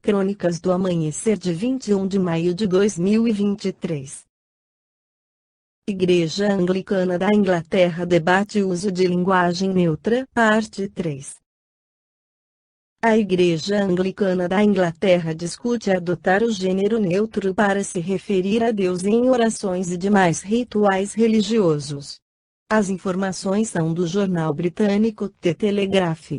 Crônicas do Amanhecer de 21 de maio de 2023. Igreja Anglicana da Inglaterra debate o uso de linguagem neutra, parte 3. A Igreja Anglicana da Inglaterra discute adotar o gênero neutro para se referir a Deus em orações e demais rituais religiosos. As informações são do jornal britânico The Telegraph.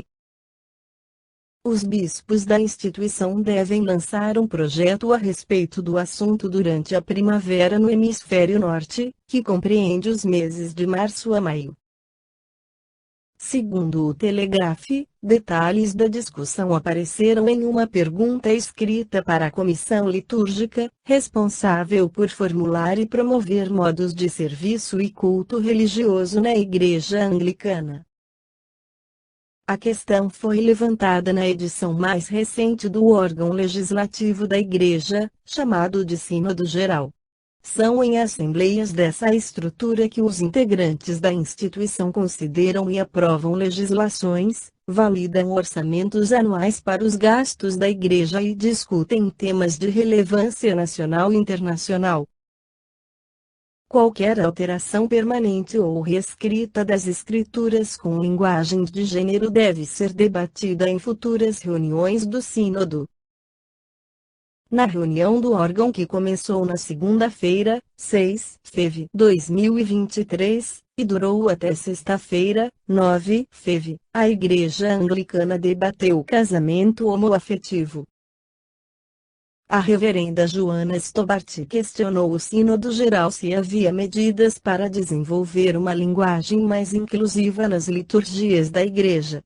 Os bispos da instituição devem lançar um projeto a respeito do assunto durante a primavera no hemisfério norte, que compreende os meses de março a maio. Segundo o Telegraph, detalhes da discussão apareceram em uma pergunta escrita para a comissão litúrgica, responsável por formular e promover modos de serviço e culto religioso na Igreja Anglicana. A questão foi levantada na edição mais recente do órgão legislativo da Igreja, chamado de Sínodo Geral. São em assembleias dessa estrutura que os integrantes da instituição consideram e aprovam legislações, validam orçamentos anuais para os gastos da Igreja e discutem temas de relevância nacional e internacional. Qualquer alteração permanente ou reescrita das escrituras com linguagem de gênero deve ser debatida em futuras reuniões do Sínodo. Na reunião do órgão que começou na segunda-feira, 6 de fevereiro de 2023, e durou até sexta-feira, 9 de fevereiro, a Igreja Anglicana debateu o casamento homoafetivo. A reverenda Joana Stobart questionou o Sínodo Geral se havia medidas para desenvolver uma linguagem mais inclusiva nas liturgias da Igreja.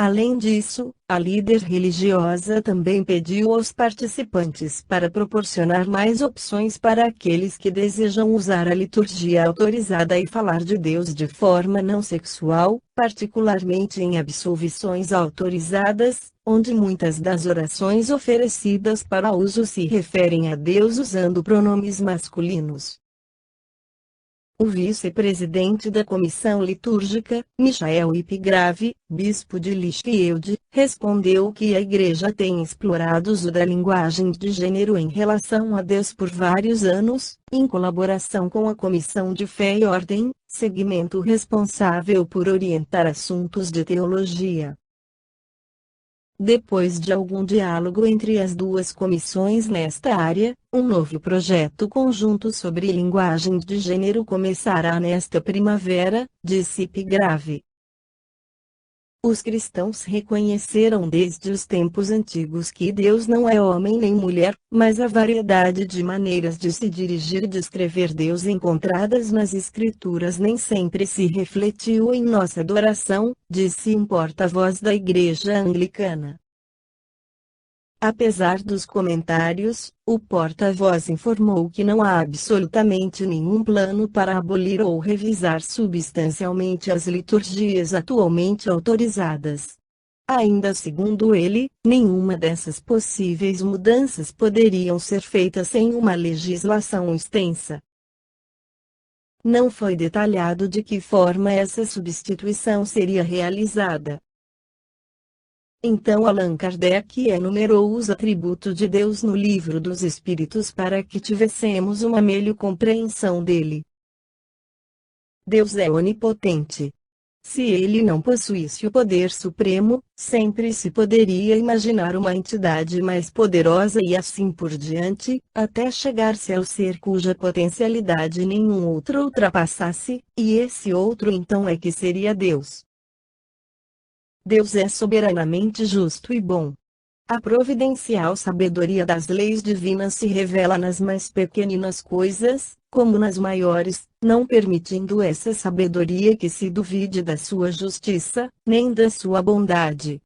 Além disso, a líder religiosa também pediu aos participantes para proporcionar mais opções para aqueles que desejam usar a liturgia autorizada e falar de Deus de forma não sexual, particularmente em absolvições autorizadas, onde muitas das orações oferecidas para uso se referem a Deus usando pronomes masculinos. O vice-presidente da Comissão Litúrgica, Michael Ipgrave, bispo de Lichfield, respondeu que a Igreja tem explorado o uso da linguagem de gênero em relação a Deus por vários anos, em colaboração com a Comissão de Fé e Ordem, segmento responsável por orientar assuntos de teologia. Depois de algum diálogo entre as duas comissões nesta área, um novo projeto conjunto sobre linguagem de gênero começará nesta primavera, disse Ipgrave. Os cristãos reconheceram desde os tempos antigos que Deus não é homem nem mulher, mas a variedade de maneiras de se dirigir e descrever Deus encontradas nas Escrituras nem sempre se refletiu em nossa adoração, disse um porta-voz da Igreja Anglicana. Apesar dos comentários, o porta-voz informou que não há absolutamente nenhum plano para abolir ou revisar substancialmente as liturgias atualmente autorizadas. Ainda segundo ele, nenhuma dessas possíveis mudanças poderiam ser feitas sem uma legislação extensa. Não foi detalhado de que forma essa substituição seria realizada. Então Allan Kardec enumerou os atributos de Deus no Livro dos Espíritos para que tivéssemos uma melhor compreensão dele. Deus é onipotente. Se ele não possuísse o poder supremo, sempre se poderia imaginar uma entidade mais poderosa e assim por diante, até chegar-se ao ser cuja potencialidade nenhum outro ultrapassasse, e esse outro então é que seria Deus. Deus é soberanamente justo e bom. A providencial sabedoria das leis divinas se revela nas mais pequeninas coisas, como nas maiores, não permitindo essa sabedoria que se duvide da sua justiça, nem da sua bondade.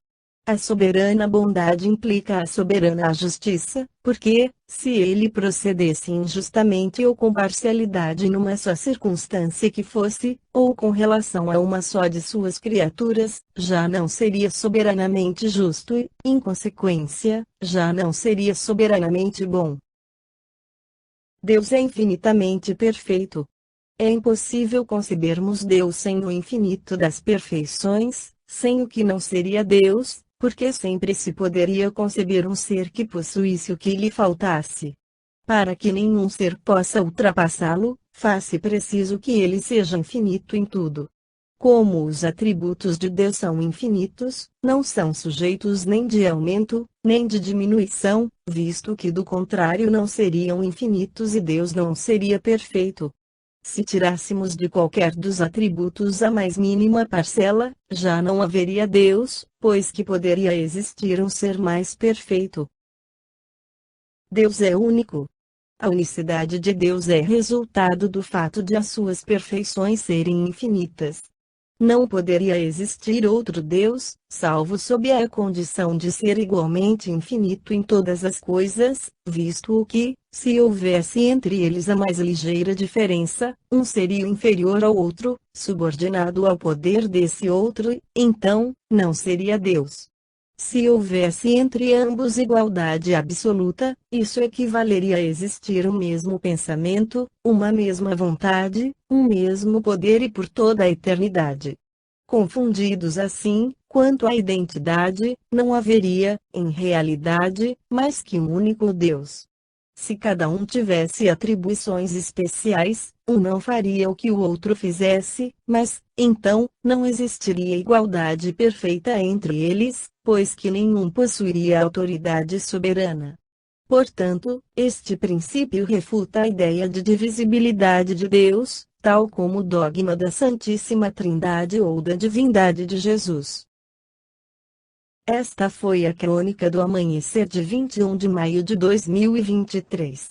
A soberana bondade implica a soberana justiça, porque, se ele procedesse injustamente ou com parcialidade numa só circunstância que fosse, ou com relação a uma só de suas criaturas, já não seria soberanamente justo e, em consequência, já não seria soberanamente bom. Deus é infinitamente perfeito. É impossível concebermos Deus sem o infinito das perfeições, sem o que não seria Deus, porque sempre se poderia conceber um ser que possuísse o que lhe faltasse. Para que nenhum ser possa ultrapassá-lo, faz-se preciso que ele seja infinito em tudo. Como os atributos de Deus são infinitos, não são sujeitos nem de aumento, nem de diminuição, visto que do contrário não seriam infinitos e Deus não seria perfeito. Se tirássemos de qualquer dos atributos a mais mínima parcela, já não haveria Deus, pois que poderia existir um ser mais perfeito. Deus é único. A unicidade de Deus é resultado do fato de as suas perfeições serem infinitas. Não poderia existir outro Deus, salvo sob a condição de ser igualmente infinito em todas as coisas, visto que, se houvesse entre eles a mais ligeira diferença, um seria inferior ao outro, subordinado ao poder desse outro, então, não seria Deus. Se houvesse entre ambos igualdade absoluta, isso equivaleria a existir um mesmo pensamento, uma mesma vontade, um mesmo poder e por toda a eternidade. Confundidos assim, quanto à identidade, não haveria, em realidade, mais que um único Deus. Se cada um tivesse atribuições especiais, um não faria o que o outro fizesse, mas, então, não existiria igualdade perfeita entre eles, pois que nenhum possuiria autoridade soberana. Portanto, este princípio refuta a ideia de divisibilidade de Deus, tal como o dogma da Santíssima Trindade ou da divindade de Jesus. Esta foi a crônica do amanhecer de 21 de maio de 2023.